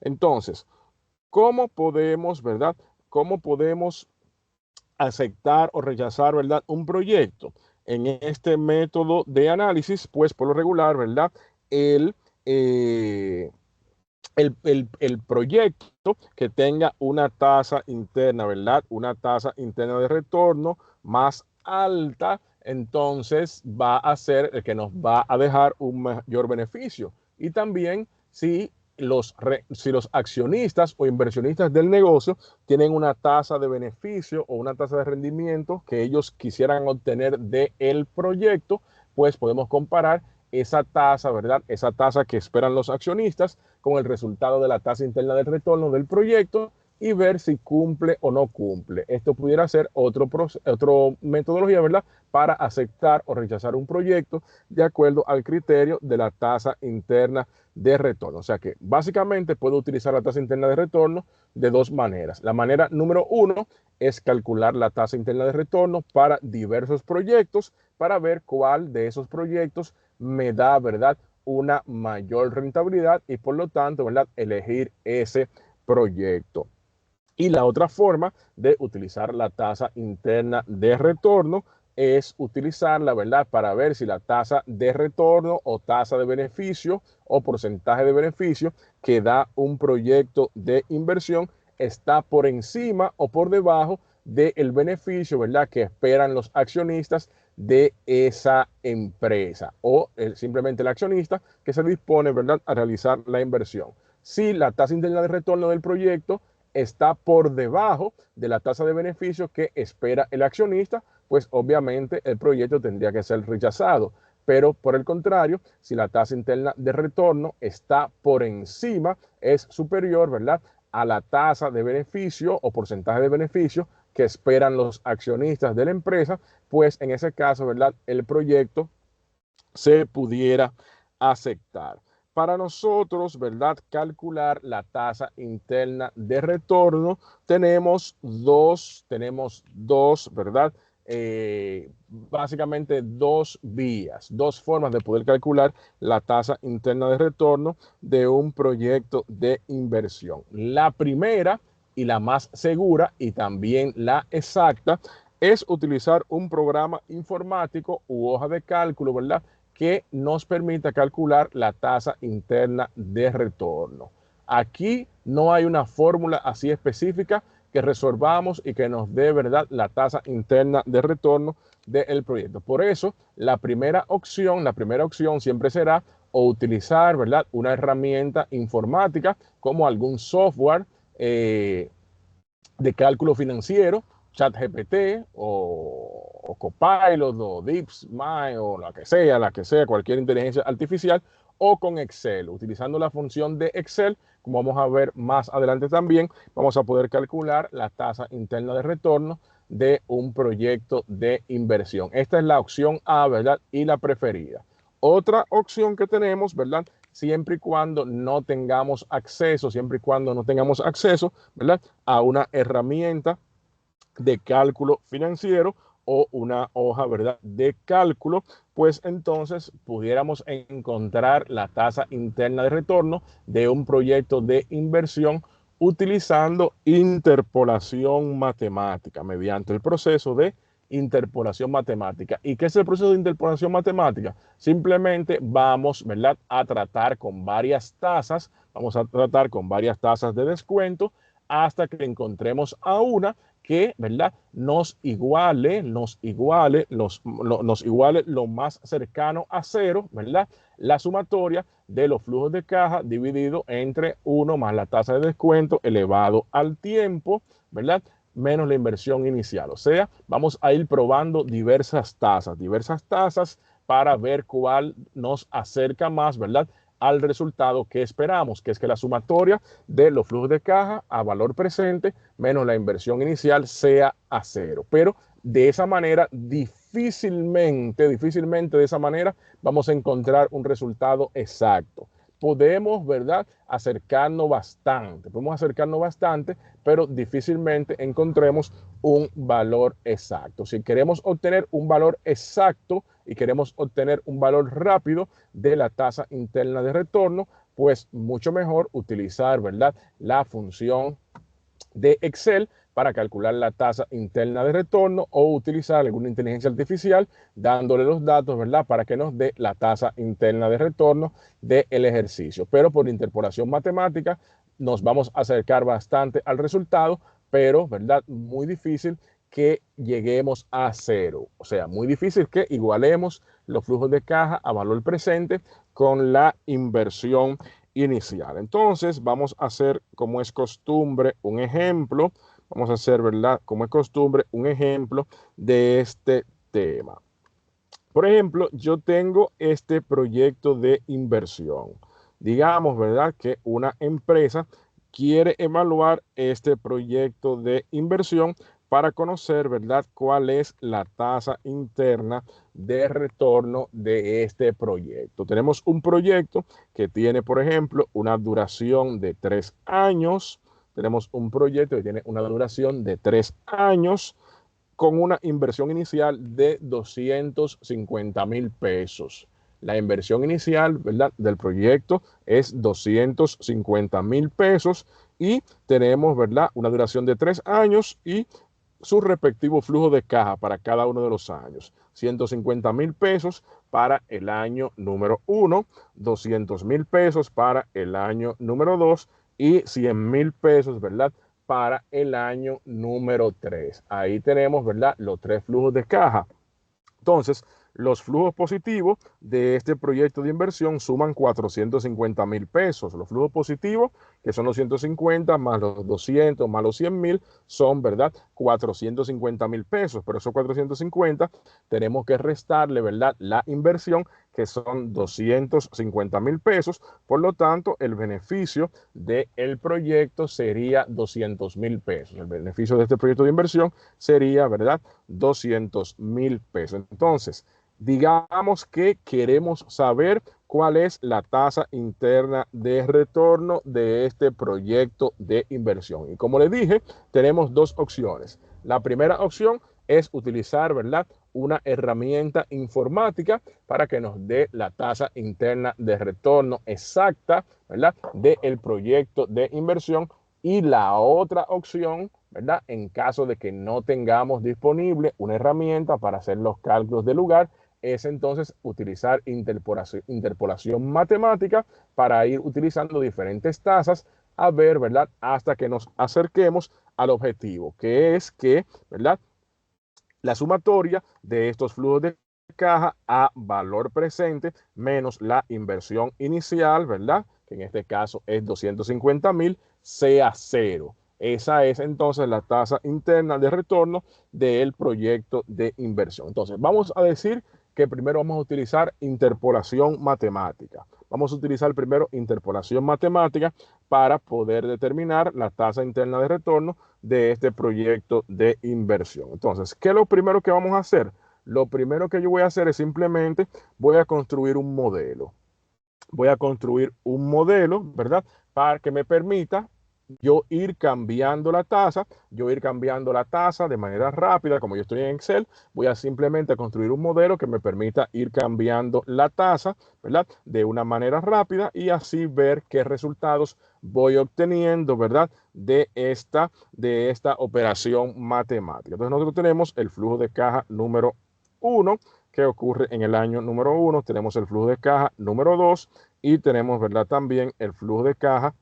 Entonces, ¿cómo podemos, verdad? ¿Cómo podemos aceptar o rechazar, verdad, un proyecto? En este método de análisis, pues por lo regular, ¿verdad? El, eh, el proyecto que tenga una tasa interna, ¿verdad? Una tasa interna de retorno más alta, entonces va a ser el que nos va a dejar un mayor beneficio. Y también si los accionistas o inversionistas del negocio tienen una tasa de beneficio o una tasa de rendimiento que ellos quisieran obtener del proyecto, pues podemos comparar esa tasa, ¿verdad? Esa tasa que esperan los accionistas con el resultado de la tasa interna de retorno del proyecto y ver si cumple o no cumple. Esto pudiera ser otro metodología, ¿verdad? Para aceptar o rechazar un proyecto de acuerdo al criterio de la tasa interna de retorno. O sea que básicamente puedo utilizar la tasa interna de retorno de dos maneras. La manera número uno es calcular la tasa interna de retorno para diversos proyectos para ver cuál de esos proyectos me da, ¿verdad?, una mayor rentabilidad y por lo tanto, ¿verdad?, elegir ese proyecto. Y la otra forma de utilizar la tasa interna de retorno es utilizarla, ¿verdad?, para ver si la tasa de retorno o tasa de beneficio o porcentaje de beneficio que da un proyecto de inversión está por encima o por debajo del beneficio, ¿verdad?, que esperan los accionistas de esa empresa o simplemente el accionista que se dispone, ¿verdad?, a realizar la inversión. Si la tasa interna de retorno del proyecto está por debajo de la tasa de beneficio que espera el accionista, pues obviamente el proyecto tendría que ser rechazado. Pero por el contrario, si la tasa interna de retorno está por encima, es superior, ¿verdad?, a la tasa de beneficio o porcentaje de beneficio que esperan los accionistas de la empresa, pues en ese caso, ¿verdad?, el proyecto se pudiera aceptar. Para nosotros, ¿verdad?, calcular la tasa interna de retorno, tenemos dos, ¿verdad? Básicamente dos vías, dos formas de poder calcular la tasa interna de retorno de un proyecto de inversión. La primera y la más segura y también la exacta es utilizar un programa informático u hoja de cálculo, ¿verdad?, que nos permita calcular la tasa interna de retorno. Aquí no hay una fórmula así específica que resolvamos y que nos dé, ¿verdad?, la tasa interna de retorno del proyecto. Por eso, la primera opción siempre será o utilizar, ¿verdad?, una herramienta informática como algún software de cálculo financiero, ChatGPT o Copilot o DeepMind o la que sea, cualquier inteligencia artificial, o con Excel. Utilizando la función de Excel, como vamos a ver más adelante también, vamos a poder calcular la tasa interna de retorno de un proyecto de inversión. Esta es la opción A, ¿verdad?, y la preferida. Otra opción que tenemos, ¿verdad?, siempre y cuando no tengamos acceso, ¿verdad?, a una herramienta de cálculo financiero o una hoja, ¿verdad?, de cálculo, pues entonces pudiéramos encontrar la tasa interna de retorno de un proyecto de inversión utilizando interpolación matemática mediante el proceso de interpolación matemática. ¿Y qué es el proceso de interpolación matemática? Simplemente vamos, ¿verdad?, a tratar con varias tasas, de descuento hasta que encontremos a una que, ¿verdad?, nos iguale lo más cercano a cero, ¿verdad?, la sumatoria de los flujos de caja dividido entre 1 más la tasa de descuento elevado al tiempo, ¿verdad?, menos la inversión inicial. O sea, vamos a ir probando diversas tasas para ver cuál nos acerca más, ¿verdad?, al resultado que esperamos, que es que la sumatoria de los flujos de caja a valor presente menos la inversión inicial sea a cero. Pero de esa manera, difícilmente de esa manera vamos a encontrar un resultado exacto. Podemos, ¿verdad?, podemos acercarnos bastante, pero difícilmente encontremos un valor exacto. Si queremos obtener un valor exacto y queremos obtener un valor rápido de la tasa interna de retorno, pues mucho mejor utilizar, ¿verdad?, la función de Excel para calcular la tasa interna de retorno o utilizar alguna inteligencia artificial dándole los datos, ¿verdad?, para que nos dé la tasa interna de retorno del ejercicio. Pero por interpolación matemática nos vamos a acercar bastante al resultado, pero, ¿verdad?, muy difícil que lleguemos a cero. O sea, muy difícil que igualemos los flujos de caja a valor presente con la inversión inicial. Entonces, vamos a hacer, como es costumbre, un ejemplo. Vamos a hacer, ¿verdad? Como es costumbre, un ejemplo de este tema. Por ejemplo, yo tengo este proyecto de inversión. Digamos, ¿verdad?, que una empresa quiere evaluar este proyecto de inversión para conocer, ¿verdad?, cuál es la tasa interna de retorno de este proyecto. Tenemos un proyecto que tiene, por ejemplo, una duración de 3 años. Tenemos un proyecto que tiene una duración de 3 años con una inversión inicial de 250,000 pesos. La inversión inicial, ¿verdad?, del proyecto es 250,000 pesos y tenemos, ¿verdad?, una duración de 3 años y su respectivo flujo de caja para cada uno de los años. 150,000 pesos para el año número 1, 200,000 pesos para el año número 2 y 100,000 pesos, ¿verdad?, para el año número 3. Ahí tenemos, ¿verdad?, los 3 flujos de caja. Entonces, los flujos positivos de este proyecto de inversión suman 450,000 pesos. Los flujos positivos, que son los 150 más los 200 más los 100,000, son, ¿verdad?, 450,000 pesos. Pero esos 450 tenemos que restarle, ¿verdad?, la inversión, que son 250,000 pesos. Por lo tanto, el beneficio del proyecto sería 200,000 pesos. El beneficio de este proyecto de inversión sería, ¿verdad?, 200,000 pesos. Entonces, digamos que queremos saber cuál es la tasa interna de retorno de este proyecto de inversión. Y como les dije, tenemos dos opciones. La primera opción es utilizar, ¿verdad?, una herramienta informática para que nos dé la tasa interna de retorno exacta, ¿verdad?, del proyecto de inversión. Y la otra opción, ¿verdad?, en caso de que no tengamos disponible una herramienta para hacer los cálculos de lugar, es entonces utilizar interpolación matemática para ir utilizando diferentes tasas a ver, ¿verdad?, hasta que nos acerquemos al objetivo, que es que, ¿verdad?, la sumatoria de estos flujos de caja a valor presente menos la inversión inicial, ¿verdad?, que en este caso es 250,000, sea cero. Esa es entonces la tasa interna de retorno del proyecto de inversión. Entonces, vamos a decir que primero vamos a utilizar interpolación matemática. Vamos a utilizar primero interpolación matemática para poder determinar la tasa interna de retorno de este proyecto de inversión. Entonces, ¿qué es lo primero que vamos a hacer? Lo primero que yo voy a hacer es simplemente voy a construir un modelo. Voy a construir un modelo, ¿verdad?, para que me permita yo ir cambiando la tasa, de manera rápida. Como yo estoy en Excel, voy a simplemente construir un modelo que me permita ir cambiando la tasa, ¿verdad?, de una manera rápida y así ver qué resultados voy obteniendo, ¿verdad?, de esta operación matemática. Entonces nosotros tenemos el flujo de caja número 1 que ocurre en el año número 1, tenemos el flujo de caja número 2 y tenemos, ¿verdad?, también el flujo de caja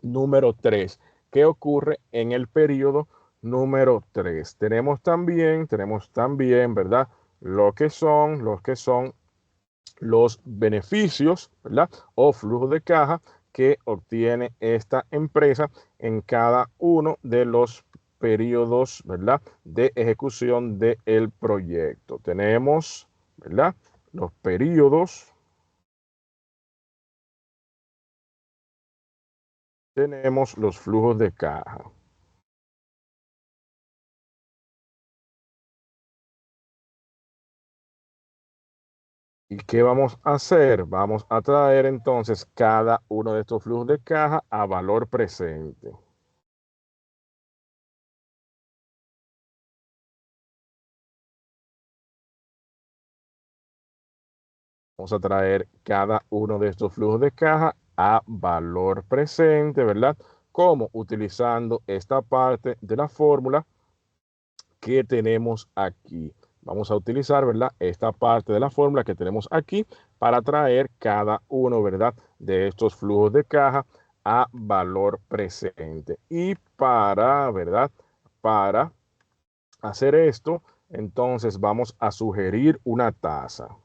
número 3 que ocurre en el periodo número 3. Tenemos también, ¿verdad?, lo que son los beneficios, ¿verdad?, o flujo de caja que obtiene esta empresa en cada uno de los periodos, ¿verdad?, de ejecución del proyecto. Tenemos, ¿verdad?, los periodos, tenemos los flujos de caja. ¿Y qué vamos a hacer? Vamos a traer entonces cada uno de estos flujos de caja a valor presente. Vamos a traer cada uno de estos flujos de caja a valor presente, ¿verdad? Como utilizando esta parte de la fórmula que tenemos aquí. Vamos a utilizar, ¿verdad? Esta parte de la fórmula que tenemos aquí para traer cada uno, ¿verdad? De estos flujos de caja a valor presente. Y para, ¿verdad? Para hacer esto, entonces vamos a sugerir una tasa.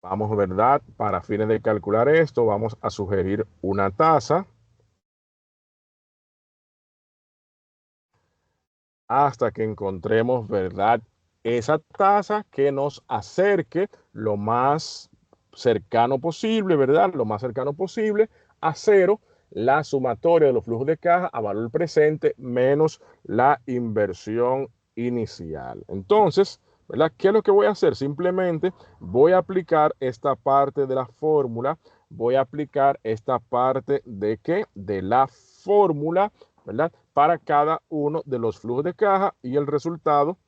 Vamos, ¿verdad? Para fines de calcular esto, vamos a sugerir una tasa hasta que encontremos, ¿verdad? Esa tasa que nos acerque lo más cercano posible, ¿verdad? Lo más cercano posible a cero, la sumatoria de los flujos de caja a valor presente menos la inversión inicial. Entonces, ¿verdad? ¿Qué es lo que voy a hacer? Simplemente voy a aplicar esta parte de la fórmula, voy a aplicar esta parte de ¿qué? De la fórmula, ¿verdad? Para cada uno de los flujos de caja y el resultado,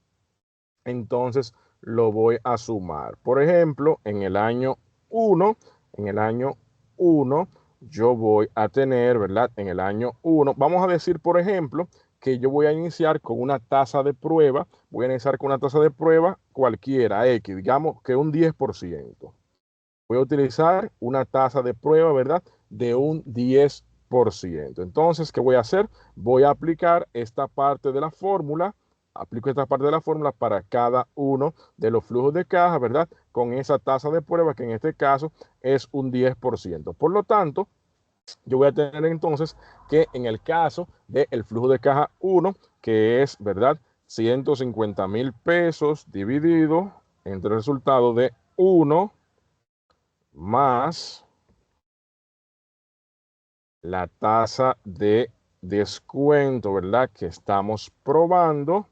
entonces lo voy a sumar. Por ejemplo, en el año 1, en el año 1, yo voy a tener, ¿verdad? En el año 1, vamos a decir, por ejemplo, que yo voy a iniciar con una tasa de prueba, voy a iniciar con una tasa de prueba cualquiera, X, digamos que un 10%. Voy a utilizar una tasa de prueba, ¿verdad? De un 10%. Entonces, ¿qué voy a hacer? Voy a aplicar esta parte de la fórmula, aplico esta parte de la fórmula para cada uno de los flujos de caja, ¿verdad? Con esa tasa de prueba, que en este caso es un 10%. Por lo tanto, yo voy a tener entonces que en el caso del flujo de caja 1, que es, ¿verdad? 150,000 pesos dividido entre el resultado de 1 más la tasa de descuento, ¿verdad? Que estamos probando,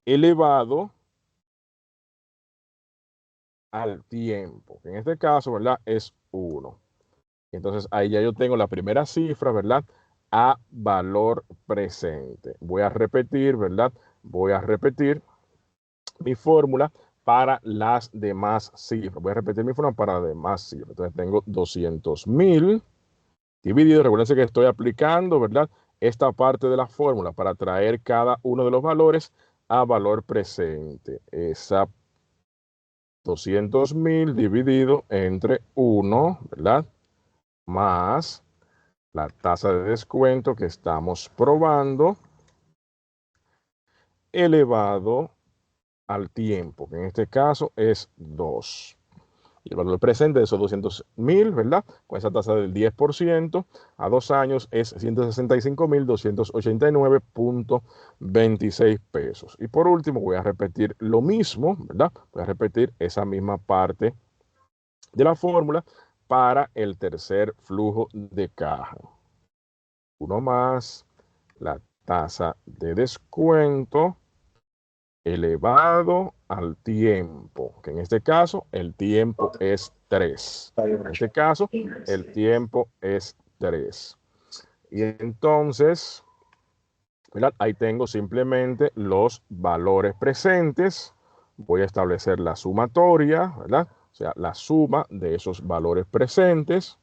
elevado al tiempo, que en este caso, ¿verdad? Es 1. Entonces ahí ya yo tengo la primera cifra, ¿verdad? A valor presente. Voy a repetir, ¿verdad? Voy a repetir mi fórmula para las demás cifras. Voy a repetir mi fórmula para las demás cifras. Entonces tengo 200,000 dividido. Recuerden que estoy aplicando, ¿verdad? Esta parte de la fórmula para traer cada uno de los valores a valor presente. Esa 200,000 dividido entre 1, ¿verdad? Más la tasa de descuento que estamos probando elevado al tiempo, que en este caso es 2. Y el valor presente de esos 200,000, ¿verdad? Con esa tasa del 10% a 2 años es 165,289.26 pesos. Y por último, voy a repetir lo mismo, ¿verdad? Voy a repetir esa misma parte de la fórmula para el tercer flujo de caja. Uno más la tasa de descuento elevado al tiempo, que en este caso el tiempo es 3. En este caso el tiempo es 3. Y entonces, ¿verdad? Ahí tengo simplemente los valores presentes. Voy a establecer la sumatoria, ¿verdad? O sea, la suma de esos valores presentes.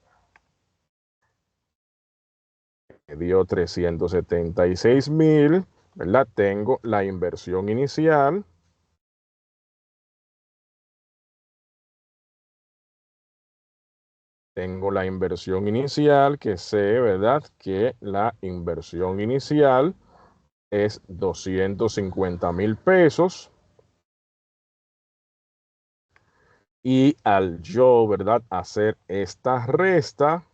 Me dio 376,000, ¿verdad? Tengo la inversión inicial. Tengo la inversión inicial, que sé, ¿verdad? Que la inversión inicial es 250,000 pesos. Y al yo, ¿verdad? Hacer esta resta,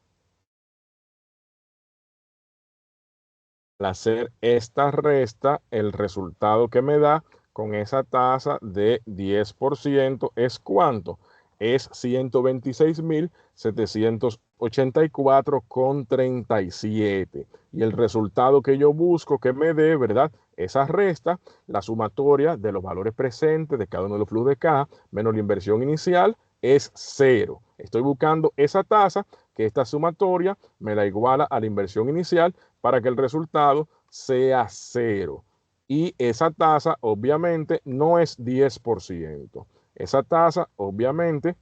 al hacer esta resta, el resultado que me da con esa tasa de 10% es ¿cuánto? Es 126,784,37. Y el resultado que yo busco que me dé, ¿verdad? Esa resta, la sumatoria de los valores presentes de cada uno de los flujos de caja, menos la inversión inicial, es 0. Estoy buscando esa tasa, que esta sumatoria me la iguala a la inversión inicial para que el resultado sea 0. y esa tasa obviamente no es 10%. Esa tasa obviamente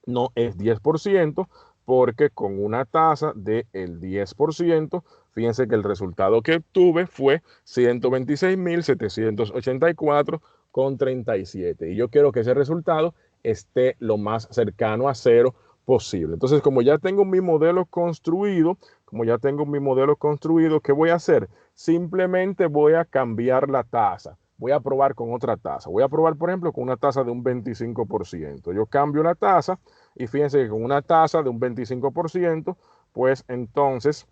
no es 10% porque con una tasa del 10%, fíjense que el resultado que obtuve fue 126.784,37. Y yo quiero que ese resultado esté lo más cercano a cero posible. Entonces, como ya tengo mi modelo construido, ¿qué voy a hacer? Simplemente voy a cambiar la tasa. Voy a probar con otra tasa. Voy a probar, por ejemplo, con una tasa de un 25%. Yo cambio la tasa y fíjense que con una tasa de un 25%, pues entonces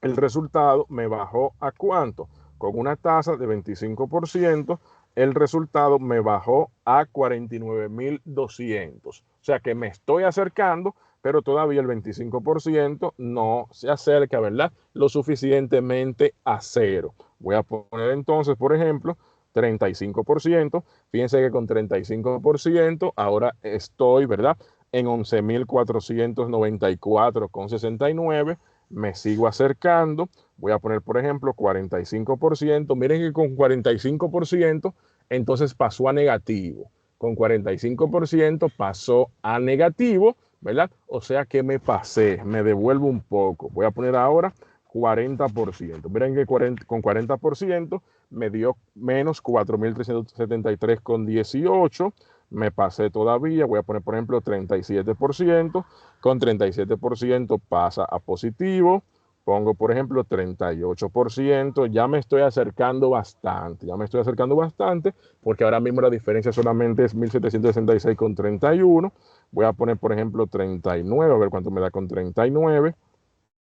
el resultado me bajó a ¿cuánto? Con una tasa de 25%, el resultado me bajó a 49.200. O sea que me estoy acercando, pero todavía el 25% no se acerca, ¿verdad? Lo suficientemente a cero. Voy a poner entonces, por ejemplo, 35%. Fíjense que con 35% ahora estoy, ¿verdad? En 11.494,69. Me sigo acercando. Voy a poner, por ejemplo, 45%. Miren que con 45% entonces pasó a negativo. Con 45% pasó a negativo, ¿verdad? O sea que me pasé, me devuelvo un poco. Voy a poner ahora 40%. Miren que con 40% me dio menos 4.373,18. Me pasé todavía, voy a poner por ejemplo 37%, con 37% pasa a positivo, pongo por ejemplo 38%, ya me estoy acercando bastante, porque ahora mismo la diferencia solamente es 1.766,31, voy a poner por ejemplo 39, a ver cuánto me da con 39.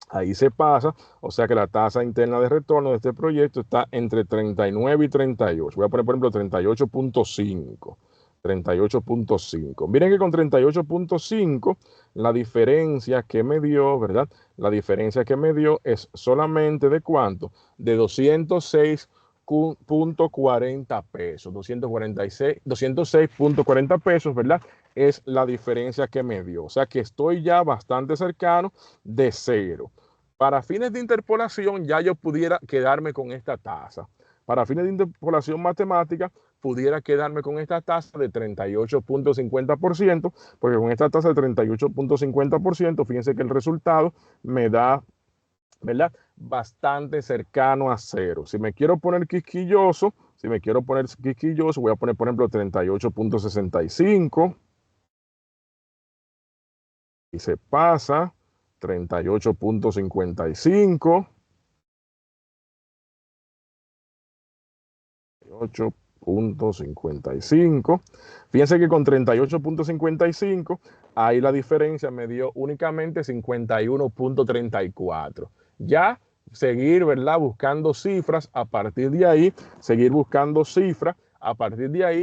Ahí se pasa, o sea que la tasa interna de retorno de este proyecto está entre 39 y 38. Voy a poner, por ejemplo, 38.5. 38.5. Miren que con 38.5 la diferencia que me dio, ¿verdad? La diferencia que me dio es solamente de ¿cuánto? De 206.40 pesos. 206.40 pesos, ¿verdad? Es la diferencia que me dio. O sea que estoy ya bastante cercano de cero. Para fines de interpolación ya yo pudiera quedarme con esta tasa. Para fines de interpolación matemática pudiera quedarme con esta tasa de 38.50%, porque con esta tasa de 38.50%, fíjense que el resultado me da, ¿verdad? Bastante cercano a cero. Si me quiero poner quisquilloso, voy a poner, por ejemplo, 38.65 y se pasa 38.55. 38.55. Fíjense que con 38.55, ahí la diferencia me dio únicamente 51.34. Ya seguir, ¿verdad? Buscando cifras a partir de ahí,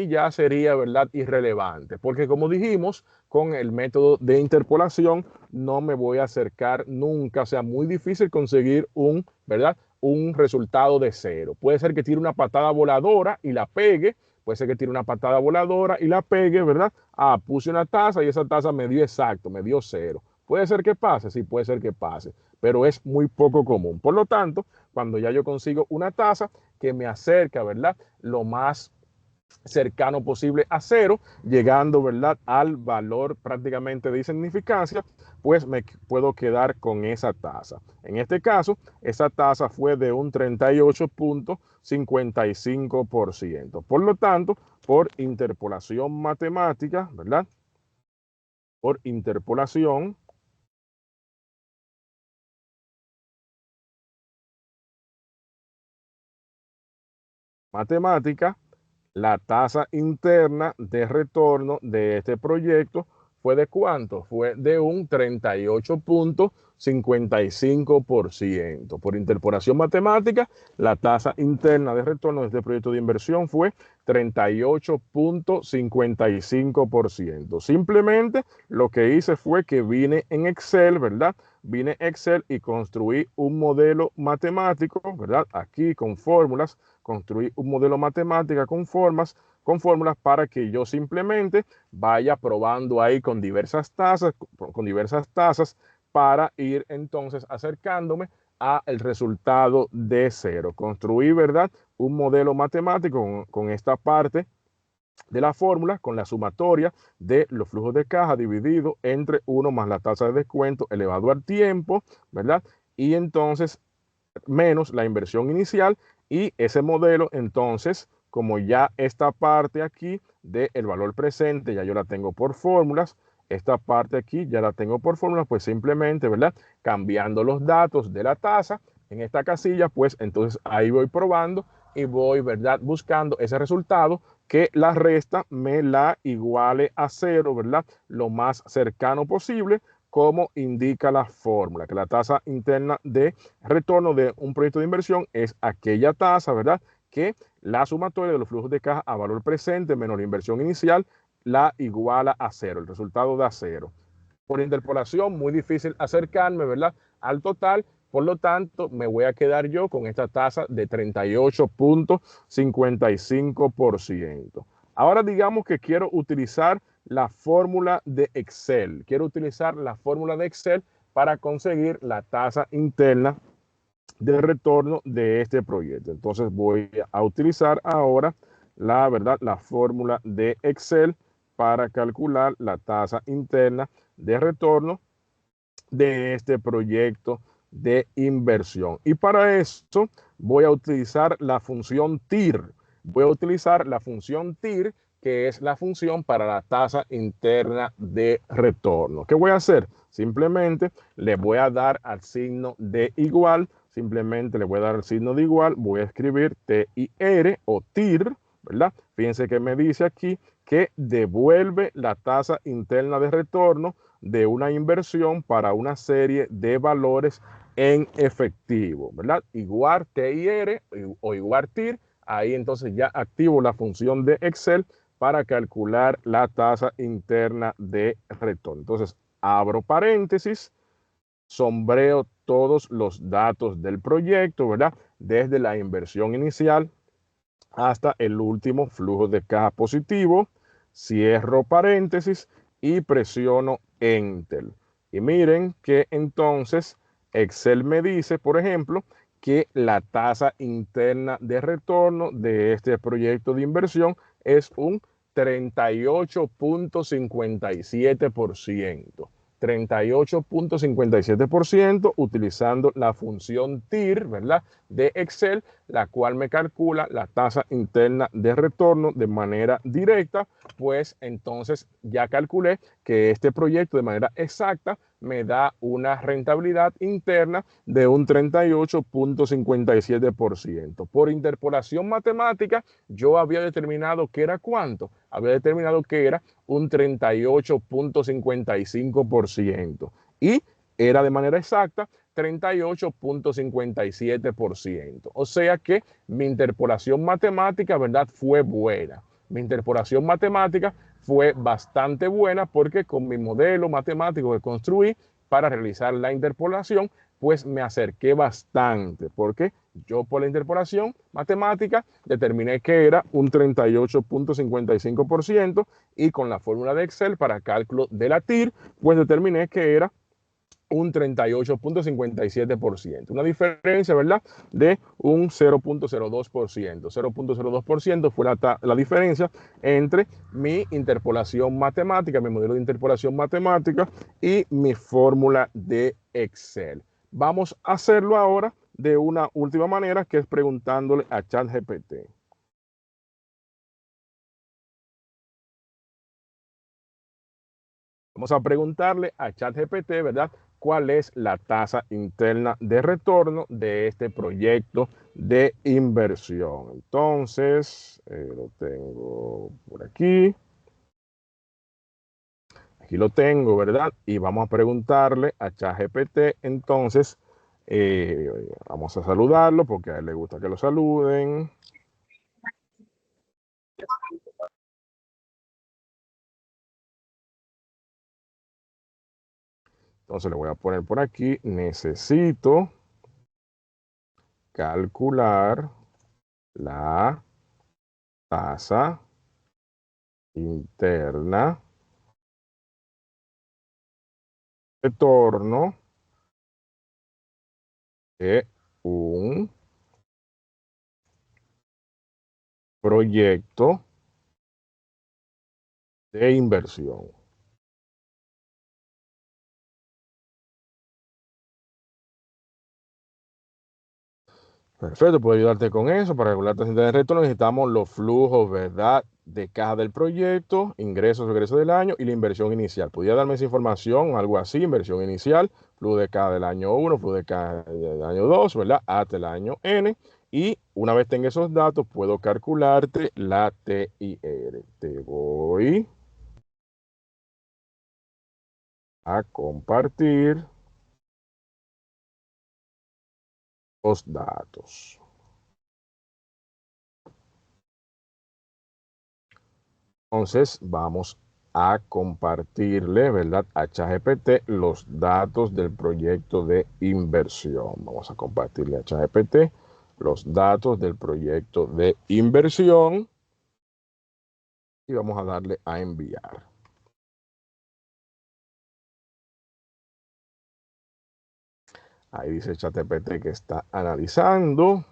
ya sería, ¿verdad? Irrelevante. Porque como dijimos, con el método de interpolación no me voy a acercar nunca. O sea, muy difícil conseguir ¿verdad? Un resultado de cero. Puede ser que tire una patada voladora y la pegue, ¿verdad? Puse una tasa y esa tasa me dio exacto, me dio cero. Puede ser que pase, sí, puede ser que pase, pero es muy poco común. Por lo tanto, cuando ya yo consigo una tasa que me acerca, ¿verdad? Lo más cercano posible a cero, llegando, ¿verdad?, al valor prácticamente de insignificancia, pues me puedo quedar con esa tasa. En este caso, esa tasa fue de un 38.55%. Por lo tanto, por interpolación matemática, ¿verdad? Por interpolación matemática, la tasa interna de retorno de este proyecto fue de ¿cuánto? Fue de un 38.55%. Por interpolación matemática, la tasa interna de retorno de este proyecto de inversión fue 38.55%. Simplemente lo que hice fue que vine en Excel, ¿verdad? Vine en Excel y construí un modelo matemático, ¿verdad? Aquí con fórmulas, construí un modelo matemático con fórmulas para que yo simplemente vaya probando ahí con diversas tasas para ir entonces acercándome a el resultado de cero. Construí, ¿verdad?, un modelo matemático con esta parte de la fórmula, con la sumatoria de los flujos de caja dividido entre 1 más la tasa de descuento elevado al tiempo, ¿verdad? Y entonces menos la inversión inicial, y ese modelo entonces, como ya esta parte aquí del valor presente ya yo la tengo por fórmulas, esta parte aquí ya la tengo por fórmulas, pues simplemente, ¿verdad?, cambiando los datos de la tasa en esta casilla, pues entonces ahí voy probando y voy, ¿verdad?, buscando ese resultado que la resta me la iguale a cero, ¿verdad?, lo más cercano posible, como indica la fórmula, que la tasa interna de retorno de un proyecto de inversión es aquella tasa, ¿verdad?, que la sumatoria de los flujos de caja a valor presente menos la inversión inicial la iguala a cero, el resultado da cero. Por interpolación, muy difícil acercarme, ¿verdad?, al total. Por lo tanto, me voy a quedar yo con esta tasa de 38.55%. Ahora digamos que quiero utilizar la fórmula de Excel. Quiero utilizar la fórmula de Excel para conseguir la tasa interna de retorno de este proyecto. Entonces voy a utilizar ahora la fórmula de Excel para calcular la tasa interna de retorno de este proyecto de inversión. Y para eso voy a utilizar la función TIR. Voy a utilizar la función TIR, que es la función para la tasa interna de retorno. ¿Qué voy a hacer? Simplemente le voy a dar al signo de igual, simplemente le voy a dar al signo de igual, voy a escribir TIR o TIR, ¿verdad? Fíjense que me dice aquí que devuelve la tasa interna de retorno de una inversión para una serie de valores en efectivo, ¿verdad? Igual TIR o igual TIR, ahí entonces ya activo la función de Excel para calcular la tasa interna de retorno. Entonces, abro paréntesis, sombreo todos los datos del proyecto, ¿verdad?, desde la inversión inicial hasta el último flujo de caja positivo, cierro paréntesis y presiono Enter. Y miren que entonces Excel me dice, por ejemplo, que la tasa interna de retorno de este proyecto de inversión es un 38.57%. 38.57% utilizando la función TIR, ¿verdad?, de Excel, la cual me calcula la tasa interna de retorno de manera directa. Pues entonces ya calculé que este proyecto de manera exacta me da una rentabilidad interna de un 38.57%. Por interpolación matemática, yo había determinado que era ¿cuánto? Había determinado que era un 38.55%. Y era de manera exacta 38.57%. O sea que mi interpolación matemática, ¿verdad?, fue buena. Mi interpolación matemática fue bastante buena porque con mi modelo matemático que construí para realizar la interpolación, pues me acerqué bastante, porque yo por la interpolación matemática determiné que era un 38.55% y con la fórmula de Excel para cálculo de la TIR, pues determiné que era un 38.57%. Una diferencia, ¿verdad?, de un 0.02%. 0.02% fue la diferencia entre mi interpolación matemática, mi modelo de interpolación matemática y mi fórmula de Excel. Vamos a hacerlo ahora de una última manera, que es preguntándole a ChatGPT. Vamos a preguntarle a ChatGPT, ¿verdad?, cuál es la tasa interna de retorno de este proyecto de inversión. Entonces, lo tengo por aquí. Aquí lo tengo, ¿verdad? Y vamos a preguntarle a ChatGPT. Entonces, vamos a saludarlo porque a él le gusta que lo saluden. Entonces le voy a poner por aquí, necesito calcular la tasa interna de retorno de un proyecto de inversión. Perfecto, puedo ayudarte con eso. Para regular tasas de retorno necesitamos los flujos, ¿verdad?, de caja del proyecto, ingresos o egresos del año y la inversión inicial. ¿Podría darme esa información, algo así? Inversión inicial, flujo de caja del año 1, flujo de caja del año 2, ¿verdad?, hasta el año N. Y una vez tenga esos datos, puedo calcularte la TIR. Te voy a compartir los datos. Entonces vamos a compartirle, ¿verdad?, a ChatGPT los datos del proyecto de inversión. Vamos a compartirle a ChatGPT los datos del proyecto de inversión y vamos a darle a enviar. Ahí dice ChatGPT que está analizando.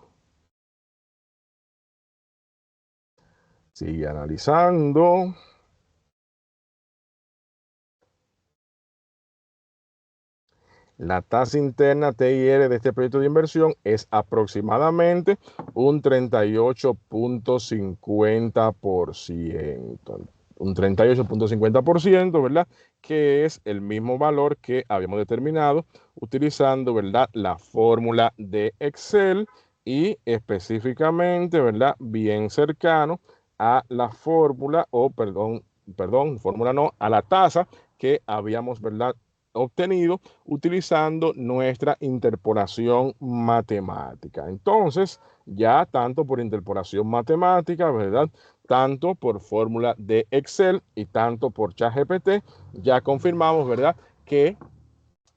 Sigue analizando. La tasa interna TIR de este proyecto de inversión es aproximadamente un 38.50%. Un 38.50%, ¿verdad? Que es el mismo valor que habíamos determinado utilizando, ¿verdad?, la fórmula de Excel y específicamente, ¿verdad?, bien cercano a la fórmula, fórmula no, a la tasa que habíamos, ¿verdad?, obtenido utilizando nuestra interpolación matemática. Entonces, ya tanto por interpolación matemática, ¿verdad?, tanto por fórmula de Excel y tanto por ChatGPT, ya confirmamos, ¿verdad?, que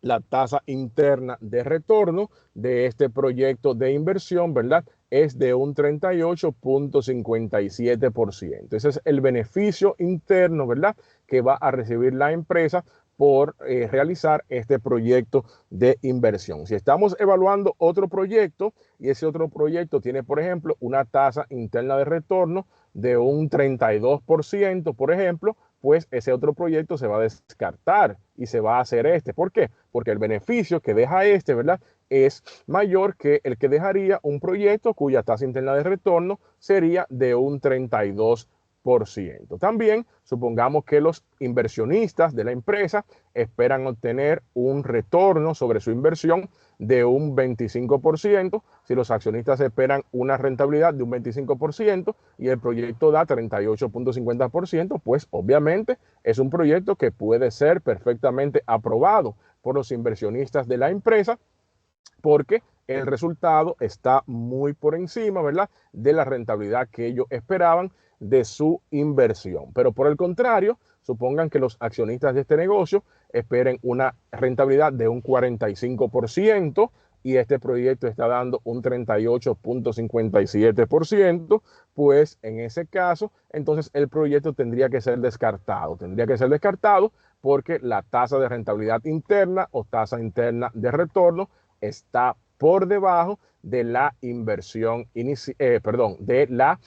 la tasa interna de retorno de este proyecto de inversión, ¿verdad?, es de un 38.57%. Ese es el beneficio interno, ¿verdad?, que va a recibir la empresa por realizar este proyecto de inversión. Si estamos evaluando otro proyecto y ese otro proyecto tiene, por ejemplo, una tasa interna de retorno de un 32%, por ejemplo, pues ese otro proyecto se va a descartar y se va a hacer este. ¿Por qué? Porque el beneficio que deja este, ¿verdad?, es mayor que el que dejaría un proyecto cuya tasa interna de retorno sería de un 32%. También supongamos que los inversionistas de la empresa esperan obtener un retorno sobre su inversión de un 25%. Si los accionistas esperan una rentabilidad de un 25% y el proyecto da 38.50%, pues obviamente es un proyecto que puede ser perfectamente aprobado por los inversionistas de la empresa porque el resultado está muy por encima, ¿verdad?, de la rentabilidad que ellos esperaban de su inversión. Pero por el contrario, supongan que los accionistas de este negocio esperen una rentabilidad de un 45% y este proyecto está dando un 38.57%, pues en ese caso, entonces el proyecto tendría que ser descartado. Tendría que ser descartado porque la tasa de rentabilidad interna o tasa interna de retorno está por debajo de la inversión, de la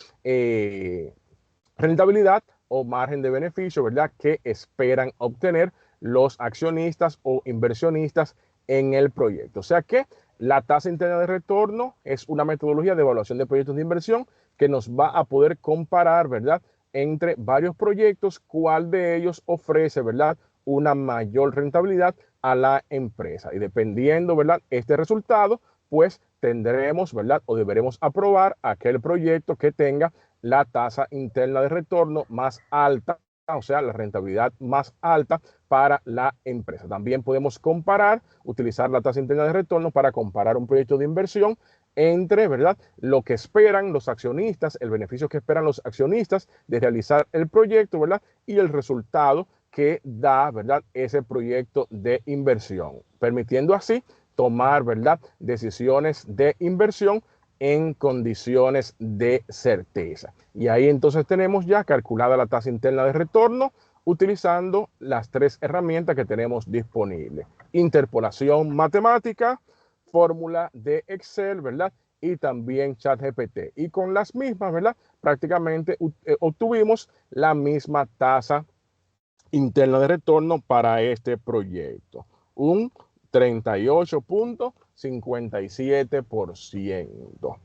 rentabilidad o margen de beneficio, ¿verdad?, que esperan obtener los accionistas o inversionistas en el proyecto. O sea que la tasa interna de retorno es una metodología de evaluación de proyectos de inversión que nos va a poder comparar, ¿verdad?, entre varios proyectos, cuál de ellos ofrece, ¿verdad?, una mayor rentabilidad a la empresa. Y dependiendo, ¿verdad?, este resultado, pues tendremos, ¿verdad?, o deberemos aprobar aquel proyecto que tenga la tasa interna de retorno más alta, o sea, la rentabilidad más alta para la empresa. También podemos comparar, utilizar la tasa interna de retorno para comparar un proyecto de inversión entre, ¿verdad?, lo que esperan los accionistas, el beneficio que esperan los accionistas de realizar el proyecto, ¿verdad?, y el resultado que da, ¿verdad?, ese proyecto de inversión, permitiendo así tomar, ¿verdad?, decisiones de inversión en condiciones de certeza. Y ahí entonces tenemos ya calculada la tasa interna de retorno utilizando las tres herramientas que tenemos disponibles: interpolación matemática, fórmula de Excel, ¿verdad? Y también ChatGPT. Y con las mismas, ¿verdad? Prácticamente obtuvimos la misma tasa interna de retorno para este proyecto, un 38.57%.